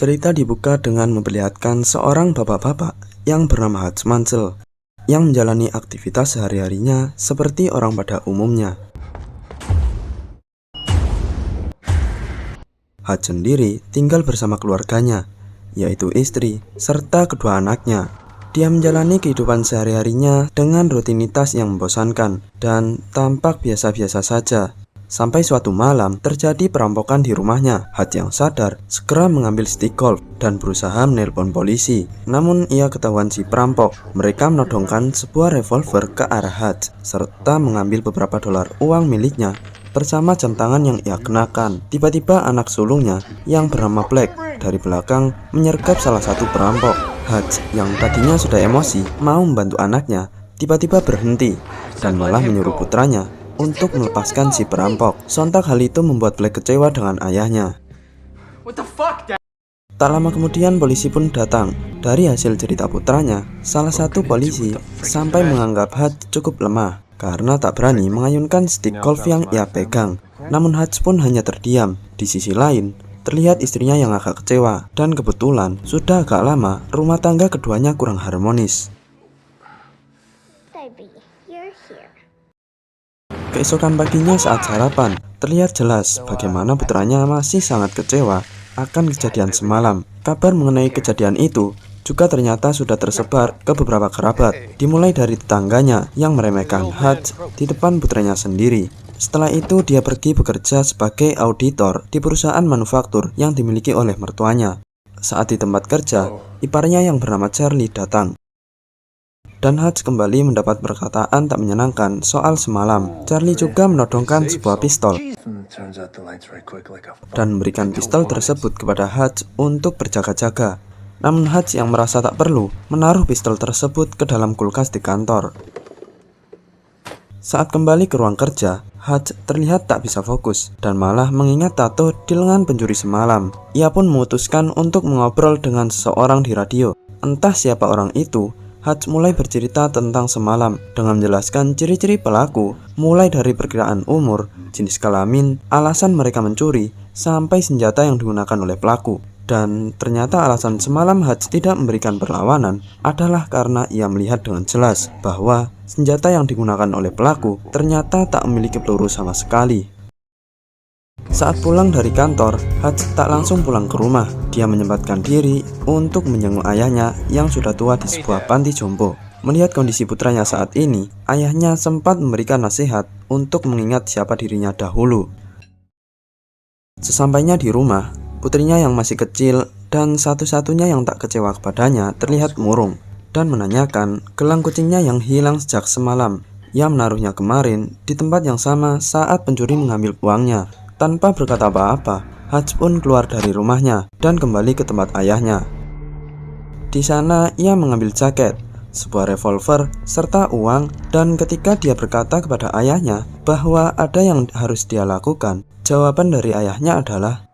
Cerita dibuka dengan memperlihatkan seorang bapak-bapak yang bernama Haj Mansell yang menjalani aktivitas sehari-harinya seperti orang pada umumnya. Haj sendiri tinggal bersama keluarganya, yaitu istri serta kedua anaknya. Dia menjalani kehidupan sehari-harinya dengan rutinitas yang membosankan dan tampak biasa-biasa saja. Sampai suatu malam terjadi perampokan di rumahnya. Haj yang sadar segera mengambil stick golf dan berusaha menelpon polisi. Namun ia ketahuan si perampok. Mereka menodongkan sebuah revolver ke arah Haj serta mengambil beberapa dolar uang miliknya bersama jam tangan yang ia kenakan. Tiba-tiba anak sulungnya yang bernama Black dari belakang menyergap salah satu perampok. Haj yang tadinya sudah emosi mau membantu anaknya tiba-tiba berhenti dan malah menyuruh putranya untuk melepaskan si perampok. Sontak hal itu membuat Black kecewa dengan ayahnya. Tak lama kemudian polisi pun datang. Dari hasil cerita putranya, salah satu polisi sampai menganggap Haj cukup lemah karena tak berani mengayunkan stick golf yang ia pegang. Namun Haj pun hanya terdiam. Di sisi lain, terlihat istrinya yang agak kecewa. Dan kebetulan sudah agak lama rumah tangga keduanya kurang harmonis. Keesokan paginya saat sarapan, terlihat jelas bagaimana putranya masih sangat kecewa akan kejadian semalam. Kabar mengenai kejadian itu juga ternyata sudah tersebar ke beberapa kerabat, dimulai dari tetangganya yang meremehkan Haj di depan putranya sendiri. Setelah itu dia pergi bekerja sebagai auditor di perusahaan manufaktur yang dimiliki oleh mertuanya. Saat di tempat kerja, iparnya yang bernama Charlie datang. Dan Haj kembali mendapat perkataan tak menyenangkan soal semalam. Charlie juga menodongkan sebuah pistol dan memberikan pistol tersebut kepada Haj untuk berjaga-jaga. Namun Haj yang merasa tak perlu menaruh pistol tersebut ke dalam kulkas di kantor. Saat kembali ke ruang kerja, Haj terlihat tak bisa fokus dan malah mengingat tato di lengan pencuri semalam. Ia pun memutuskan untuk mengobrol dengan seseorang di radio. Entah siapa orang itu, Haj mulai bercerita tentang semalam dengan menjelaskan ciri-ciri pelaku, mulai dari perkiraan umur, jenis kelamin, alasan mereka mencuri, sampai senjata yang digunakan oleh pelaku. Dan ternyata alasan semalam Haj tidak memberikan perlawanan adalah karena ia melihat dengan jelas bahwa senjata yang digunakan oleh pelaku ternyata tak memiliki peluru sama sekali. Saat pulang dari kantor, Haj tak langsung pulang ke rumah. Dia menyempatkan diri untuk menjenguk ayahnya yang sudah tua di sebuah panti jompo. Melihat kondisi putranya saat ini, ayahnya sempat memberikan nasihat untuk mengingat siapa dirinya dahulu. Sesampainya di rumah, putrinya yang masih kecil dan satu-satunya yang tak kecewa kepadanya terlihat murung dan menanyakan gelang kucingnya yang hilang sejak semalam. Ia menaruhnya kemarin di tempat yang sama saat pencuri mengambil uangnya. Tanpa berkata apa-apa, Haj pun keluar dari rumahnya dan kembali ke tempat ayahnya. Di sana ia mengambil jaket, sebuah revolver, serta uang. Dan ketika dia berkata kepada ayahnya bahwa ada yang harus dia lakukan, jawaban dari ayahnya adalah,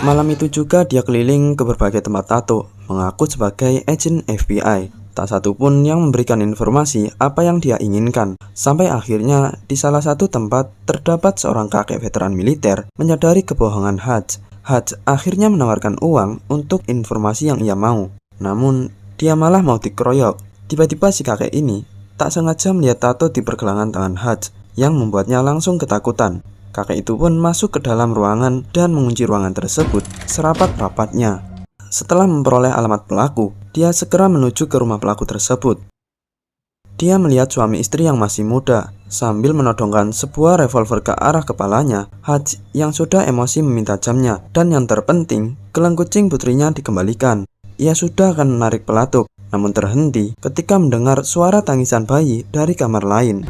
malam itu juga dia keliling ke berbagai tempat tato, mengaku sebagai agen FBI. Tak satu pun yang memberikan informasi apa yang dia inginkan. Sampai akhirnya di salah satu tempat terdapat seorang kakek veteran militer menyadari kebohongan Haj. Haj akhirnya menawarkan uang untuk informasi yang ia mau. Namun dia malah mau dikeroyok. Tiba-tiba si kakek ini tak sengaja melihat tato di pergelangan tangan Haj yang membuatnya langsung ketakutan. Kakek itu pun masuk ke dalam ruangan dan mengunci ruangan tersebut serapat-rapatnya. Setelah memperoleh alamat pelaku, dia segera menuju ke rumah pelaku tersebut. Dia melihat suami istri yang masih muda sambil menodongkan sebuah revolver ke arah kepalanya. Haj yang sudah emosi meminta jamnya, dan yang terpenting, gelang kucing putrinya dikembalikan. Ia sudah akan menarik pelatuk, namun terhenti ketika mendengar suara tangisan bayi dari kamar lain.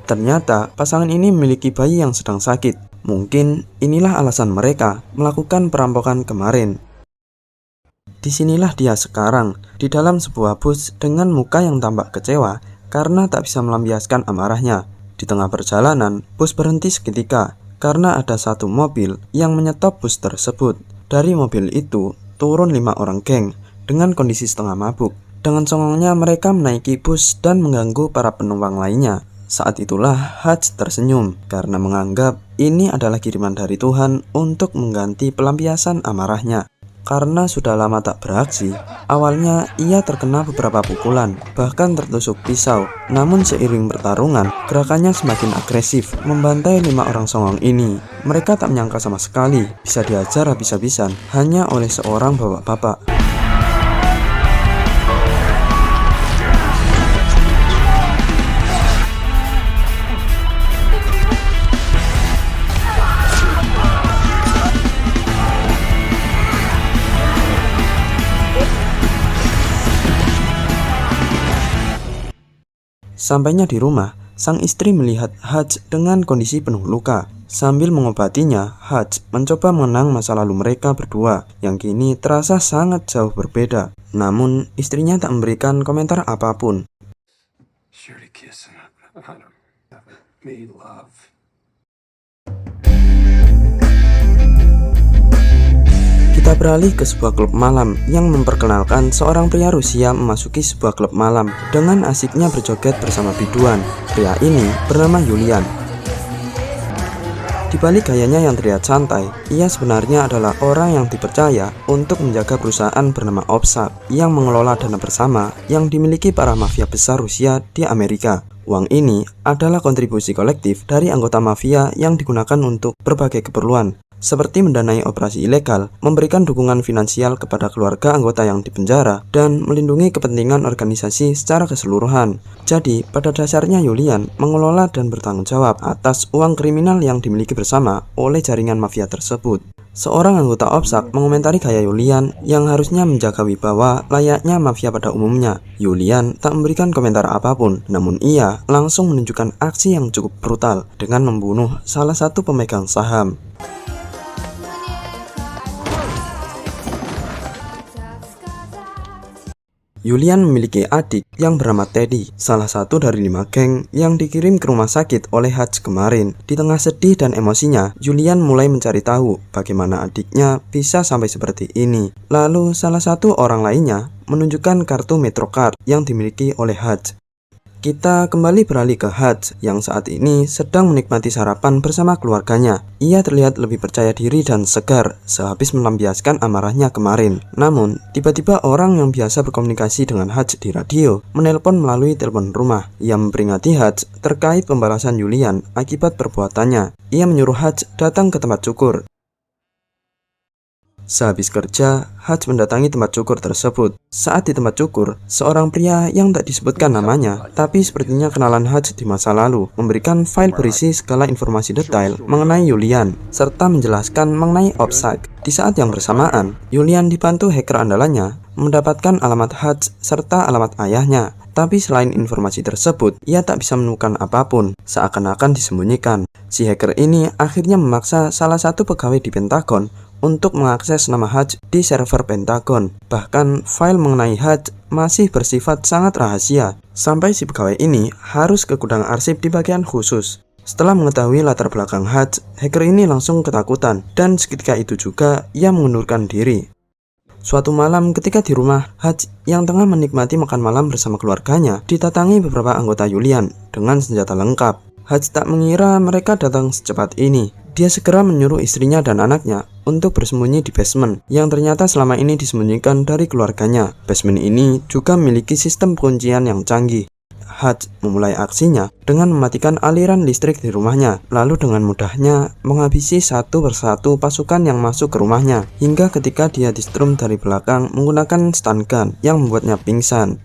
Ternyata pasangan ini memiliki bayi yang sedang sakit. Mungkin inilah alasan mereka melakukan perampokan kemarin. Disinilah dia sekarang, di dalam sebuah bus dengan muka yang tampak kecewa karena tak bisa melampiaskan amarahnya. Di tengah perjalanan, bus berhenti seketika karena ada satu mobil yang menyetop bus tersebut. Dari mobil itu turun 5 orang geng dengan kondisi setengah mabuk. Dengan songongnya mereka menaiki bus dan mengganggu para penumpang lainnya. Saat itulah Hajj tersenyum karena menganggap ini adalah kiriman dari Tuhan untuk mengganti pelampiasan amarahnya. Karena sudah lama tak beraksi, awalnya ia terkena beberapa pukulan, bahkan tertusuk pisau. Namun seiring pertarungan, gerakannya semakin agresif, membantai 5 orang songong ini. Mereka tak menyangka sama sekali bisa diajar habis-habisan hanya oleh seorang bapak-bapak. Sampainya di rumah, sang istri melihat Hajj dengan kondisi penuh luka. Sambil mengobatinya, Hajj mencoba mengenang masa lalu mereka berdua yang kini terasa sangat jauh berbeda. Namun, istrinya tak memberikan komentar apapun. Kita beralih ke sebuah klub malam yang memperkenalkan seorang pria Rusia memasuki sebuah klub malam dengan asiknya berjoget bersama biduan. Pria ini bernama Yulian. Di balik gayanya yang terlihat santai, ia sebenarnya adalah orang yang dipercaya untuk menjaga perusahaan bernama Opsak yang mengelola dana bersama yang dimiliki para mafia besar Rusia di Amerika. Uang ini adalah kontribusi kolektif dari anggota mafia yang digunakan untuk berbagai keperluan, seperti mendanai operasi ilegal, memberikan dukungan finansial kepada keluarga anggota yang dipenjara, dan melindungi kepentingan organisasi secara keseluruhan. Jadi, pada dasarnya Yulian mengelola dan bertanggung jawab atas uang kriminal yang dimiliki bersama oleh jaringan mafia tersebut. Seorang anggota Opsak mengomentari gaya Yulian yang harusnya menjaga wibawa layaknya mafia pada umumnya. Yulian tak memberikan komentar apapun, namun ia langsung menunjukkan aksi yang cukup brutal dengan membunuh salah satu pemegang saham. Yulian memiliki adik yang bernama Teddy, salah satu dari 5 geng yang dikirim ke rumah sakit oleh Hajj kemarin. Di tengah sedih dan emosinya, Yulian mulai mencari tahu bagaimana adiknya bisa sampai seperti ini. Lalu salah satu orang lainnya menunjukkan kartu Metrocard yang dimiliki oleh Hajj. Kita kembali beralih ke Hajj yang saat ini sedang menikmati sarapan bersama keluarganya. Ia terlihat lebih percaya diri dan segar sehabis melampiaskan amarahnya kemarin. Namun, tiba-tiba orang yang biasa berkomunikasi dengan Hajj di radio menelpon melalui telepon rumah. Ia memperingati Hajj terkait pembalasan Yulian akibat perbuatannya. Ia menyuruh Hajj datang ke tempat cukur. Sehabis kerja, Hajj mendatangi tempat cukur tersebut. Saat di tempat cukur, seorang pria yang tak disebutkan namanya, tapi sepertinya kenalan Hajj di masa lalu, memberikan file berisi segala informasi detail mengenai Yulian, serta menjelaskan mengenai Opsak. Di saat yang bersamaan, Yulian dibantu hacker andalannya mendapatkan alamat Hajj serta alamat ayahnya. Tapi selain informasi tersebut, ia tak bisa menemukan apapun, seakan-akan disembunyikan. Si hacker ini akhirnya memaksa salah satu pegawai di Pentagon untuk mengakses nama Hajj di server Pentagon. Bahkan file mengenai Hajj masih bersifat sangat rahasia, sampai si pegawai ini harus ke gudang arsip di bagian khusus. Setelah mengetahui latar belakang Hajj, hacker ini langsung ketakutan, dan seketika itu juga ia mengundurkan diri. Suatu malam ketika di rumah, Hajj yang tengah menikmati makan malam bersama keluarganya didatangi beberapa anggota Yulian dengan senjata lengkap. Hajj tak mengira mereka datang secepat ini. Dia segera menyuruh istrinya dan anaknya untuk bersembunyi di basement yang ternyata selama ini disembunyikan dari keluarganya. Basement ini juga memiliki sistem kuncian yang canggih. Hajj memulai aksinya dengan mematikan aliran listrik di rumahnya, lalu dengan mudahnya menghabisi satu persatu pasukan yang masuk ke rumahnya, hingga ketika dia distrum dari belakang menggunakan stun gun yang membuatnya pingsan.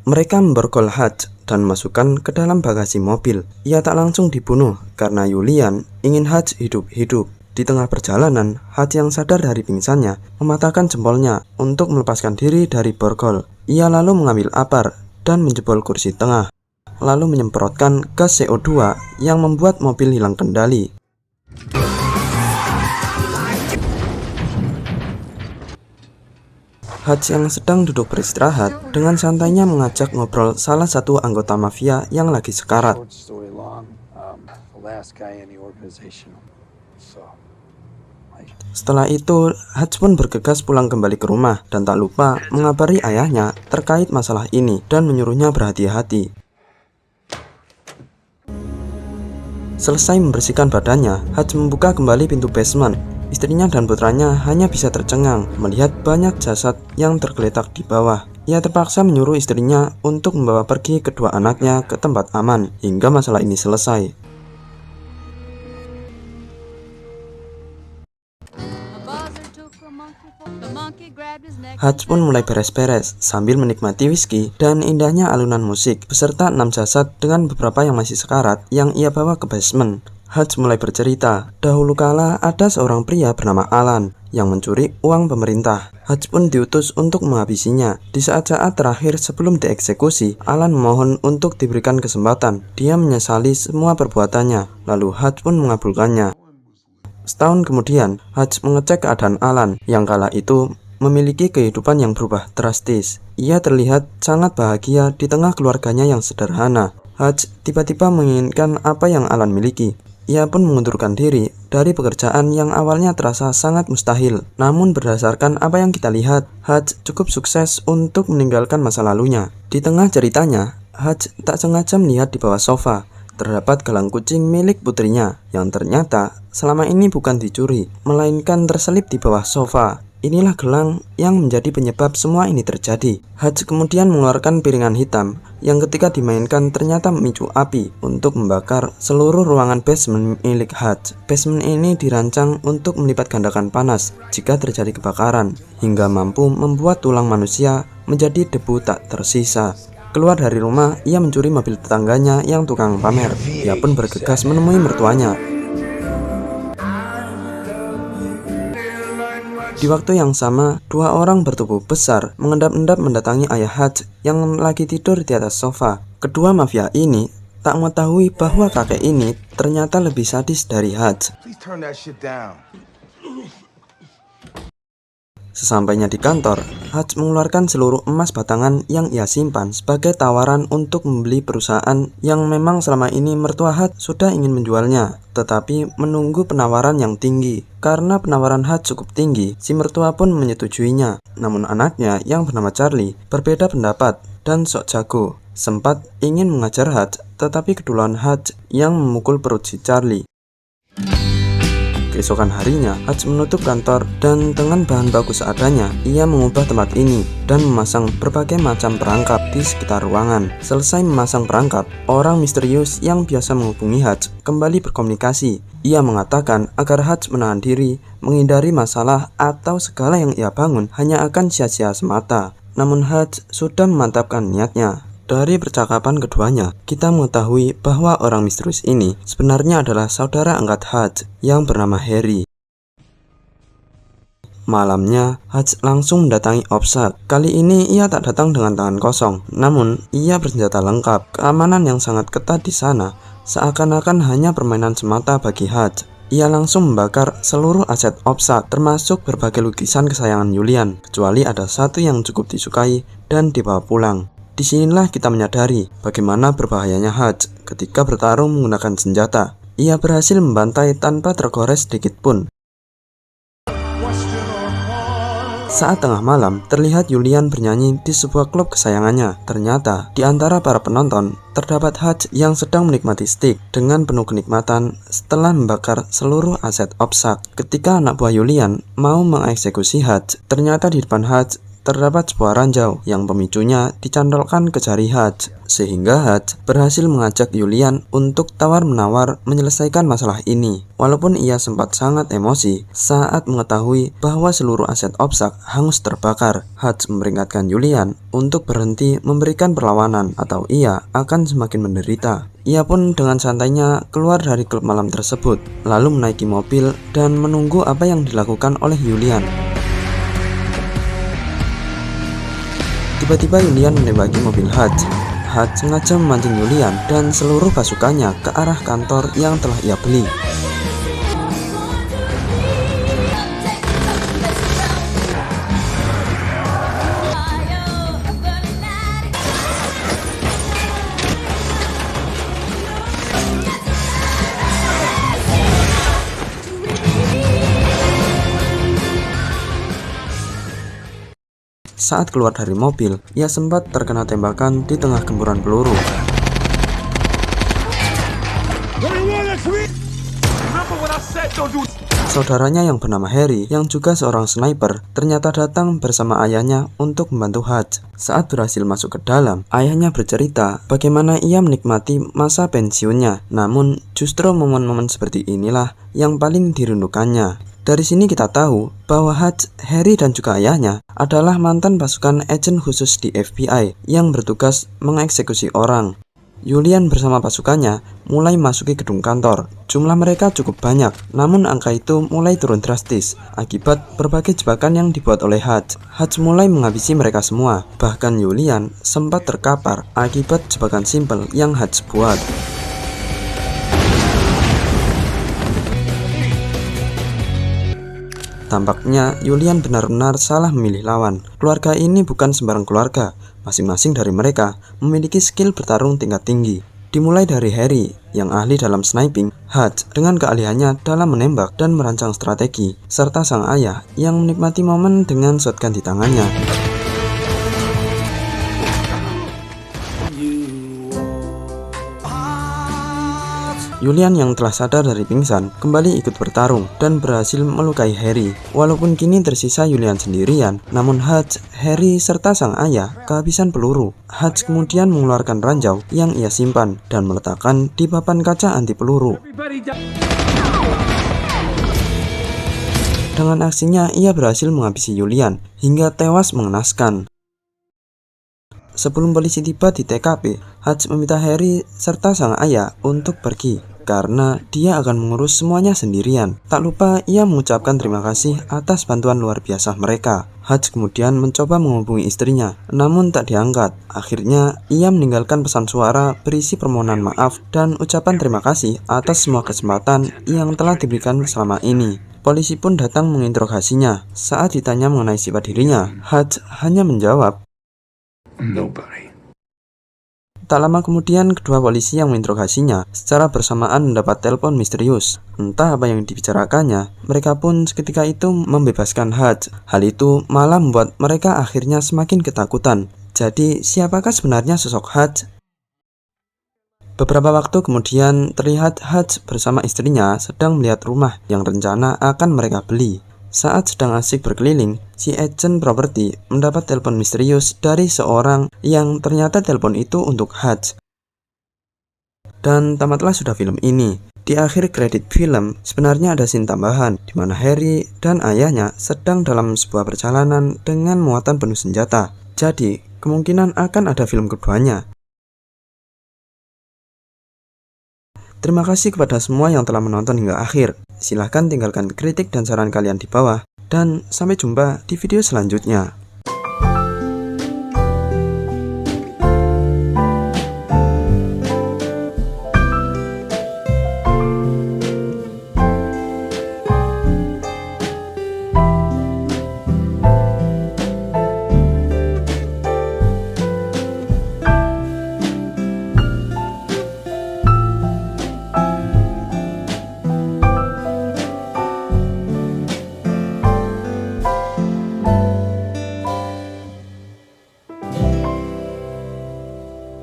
Mereka memborgol Hajj dan masukkan ke dalam bagasi mobil. Ia tak langsung dibunuh karena Yulian ingin Hajj hidup-hidup. Di tengah perjalanan, Hajj yang sadar dari pingsannya mematahkan jempolnya untuk melepaskan diri dari borgol. Ia lalu mengambil apar dan menjebol kursi tengah, lalu menyemprotkan gas CO2 yang membuat mobil hilang kendali. Hutch yang sedang duduk beristirahat dengan santainya mengajak ngobrol salah satu anggota mafia yang lagi sekarat. Setelah itu, Hutch pun bergegas pulang kembali ke rumah dan tak lupa mengabari ayahnya terkait masalah ini dan menyuruhnya berhati-hati. Selesai membersihkan badannya, Hutch membuka kembali pintu basement. Istrinya dan putranya hanya bisa tercengang melihat banyak jasad yang tergeletak di bawah. Ia terpaksa menyuruh istrinya untuk membawa pergi kedua anaknya ke tempat aman hingga masalah ini selesai. Hutch pun mulai beres-beres sambil menikmati whisky dan indahnya alunan musik beserta 6 jasad dengan beberapa yang masih sekarat yang ia bawa ke basement. Hutch mulai bercerita, dahulu kala ada seorang pria bernama Alan yang mencuri uang pemerintah. Hutch pun diutus untuk menghabisinya. Di saat-saat terakhir sebelum dieksekusi, Alan memohon untuk diberikan kesempatan. Dia menyesali semua perbuatannya, lalu Hutch pun mengabulkannya. Setahun kemudian, Hutch mengecek keadaan Alan yang kala itu memiliki kehidupan yang berubah drastis. Ia terlihat sangat bahagia di tengah keluarganya yang sederhana. Hutch tiba-tiba menginginkan apa yang Alan miliki. Ia pun mengundurkan diri dari pekerjaan yang awalnya terasa sangat mustahil. Namun berdasarkan apa yang kita lihat, Hutch cukup sukses untuk meninggalkan masa lalunya. Di tengah ceritanya, Hutch tak sengaja melihat di bawah sofa terdapat gelang kucing milik putrinya yang ternyata selama ini bukan dicuri, melainkan terselip di bawah sofa. Inilah gelang yang menjadi penyebab semua ini terjadi. Hutch kemudian mengeluarkan piringan hitam yang ketika dimainkan ternyata memicu api untuk membakar seluruh ruangan basement milik Hutch. Basement ini dirancang untuk melipat gandakan panas jika terjadi kebakaran, hingga mampu membuat tulang manusia menjadi debu tak tersisa. Keluar dari rumah, ia mencuri mobil tetangganya yang tukang pamer. Ia pun bergegas menemui mertuanya. Di waktu yang sama, dua orang bertubuh besar mengendap-endap mendatangi ayah Hutch yang lagi tidur di atas sofa. Kedua mafia ini tak mengetahui bahwa kakek ini ternyata lebih sadis dari Hutch. Sesampainya di kantor, Hutch mengeluarkan seluruh emas batangan yang ia simpan sebagai tawaran untuk membeli perusahaan yang memang selama ini mertua Hutch sudah ingin menjualnya, tetapi menunggu penawaran yang tinggi. Karena penawaran Hutch cukup tinggi, si mertua pun menyetujuinya. Namun anaknya yang bernama Charlie berbeda pendapat dan sok jago. Sempat ingin mengajar Hutch, tetapi keduluan Hutch yang memukul perut si Charlie. Keesokan harinya, Hutch menutup kantor dan dengan bahan baku seadanya, ia mengubah tempat ini dan memasang berbagai macam perangkap di sekitar ruangan. Selesai memasang perangkap, orang misterius yang biasa menghubungi Hutch kembali berkomunikasi. Ia mengatakan agar Hutch menahan diri, menghindari masalah atau segala yang ia bangun hanya akan sia-sia semata. Namun Hutch sudah memantapkan niatnya. Dari percakapan keduanya, kita mengetahui bahwa orang misterius ini sebenarnya adalah saudara angkat Hutch yang bernama Harry. Malamnya, Hutch langsung mendatangi Opsat. Kali ini ia tak datang dengan tangan kosong, namun ia bersenjata lengkap. Keamanan yang sangat ketat di sana seakan-akan hanya permainan semata bagi Hutch. Ia langsung membakar seluruh aset Opsat, termasuk berbagai lukisan kesayangan Julian, kecuali ada satu yang cukup disukai dan dibawa pulang. Disinilah kita menyadari bagaimana berbahayanya Hutch ketika bertarung menggunakan senjata. Ia berhasil membantai tanpa tergores sedikit pun. Saat tengah malam, terlihat Julian bernyanyi di sebuah klub kesayangannya. Ternyata, di antara para penonton, terdapat Hutch yang sedang menikmati steak dengan penuh kenikmatan setelah membakar seluruh aset Opsat. Ketika anak buah Julian mau mengeksekusi Hutch, ternyata di depan Hutch terdapat sebuah ranjau yang pemicunya dicantolkan ke jari Hutch, sehingga Hutch berhasil mengajak Julian untuk tawar-menawar menyelesaikan masalah ini. Walaupun ia sempat sangat emosi saat mengetahui bahwa seluruh aset Opsat hangus terbakar, Hutch memperingatkan Julian untuk berhenti memberikan perlawanan atau ia akan semakin menderita. Ia pun dengan santainya keluar dari klub malam tersebut, lalu menaiki mobil dan menunggu apa yang dilakukan oleh Julian. Tiba-tiba Julian menembaki mobil Hutch. Hutch sengaja memancing Julian dan seluruh pasukannya ke arah kantor yang telah ia beli. saat keluar dari mobil, ia sempat terkena tembakan di tengah gempuran peluru. Saudaranya yang bernama Harry, yang juga seorang sniper, ternyata datang bersama ayahnya untuk membantu Hutch. Saat berhasil masuk ke dalam, ayahnya bercerita bagaimana ia menikmati masa pensiunnya. Namun, justru momen-momen seperti inilah yang paling dirindukannya. Dari sini kita tahu bahwa Hutch, Harry dan juga ayahnya adalah mantan pasukan agen khusus di FBI yang bertugas mengeksekusi orang. Julian bersama pasukannya mulai masuki gedung kantor. Jumlah mereka cukup banyak, namun angka itu mulai turun drastis akibat berbagai jebakan yang dibuat oleh Hutch. Hutch mulai menghabisi mereka semua. Bahkan Julian sempat terkapar akibat jebakan simpel yang Hutch buat. Tampaknya Julian benar-benar salah memilih lawan. Keluarga ini bukan sembarang keluarga. Masing-masing dari mereka memiliki skill bertarung tingkat tinggi. Dimulai dari Harry yang ahli dalam sniping, Hutch dengan keahliannya dalam menembak dan merancang strategi, serta sang ayah yang menikmati momen dengan shotgun di tangannya. Julian yang telah sadar dari pingsan kembali ikut bertarung dan berhasil melukai Harry. Walaupun kini tersisa Julian sendirian, namun Hutch, Harry serta sang ayah kehabisan peluru. Hutch kemudian mengeluarkan ranjau yang ia simpan dan meletakkan di papan kaca anti peluru. Dengan aksinya ia berhasil menghabisi Julian hingga tewas mengenaskan. Sebelum polisi tiba di TKP, Hutch meminta Harry serta sang ayah untuk pergi karena dia akan mengurus semuanya sendirian. Tak lupa ia mengucapkan terima kasih atas bantuan luar biasa mereka. Hutch kemudian mencoba menghubungi istrinya, namun tak diangkat. Akhirnya ia meninggalkan pesan suara berisi permohonan maaf dan ucapan terima kasih atas semua kesempatan yang telah diberikan selama ini. Polisi pun datang menginterogasinya. Saat ditanya mengenai sifat dirinya, Hutch hanya menjawab, "Nobody." Tak lama kemudian, kedua polisi yang menginterogasinya secara bersamaan mendapat telepon misterius. Entah apa yang dibicarakannya, mereka pun seketika itu membebaskan Hutch. Hal itu malah membuat mereka akhirnya semakin ketakutan. Jadi, siapakah sebenarnya sosok Hutch? Beberapa waktu kemudian, terlihat Hutch bersama istrinya sedang melihat rumah yang rencana akan mereka beli. Saat sedang asik berkeliling, si agen properti mendapat telepon misterius dari seorang yang ternyata telepon itu untuk Hutch. Dan tamatlah sudah film ini. Di akhir kredit film, sebenarnya ada scene tambahan di mana Harry dan ayahnya sedang dalam sebuah perjalanan dengan muatan penuh senjata. Jadi, kemungkinan akan ada film keduanya. Terima kasih kepada semua yang telah menonton hingga akhir. Silahkan tinggalkan kritik dan saran kalian di bawah. Dan sampai jumpa di video selanjutnya.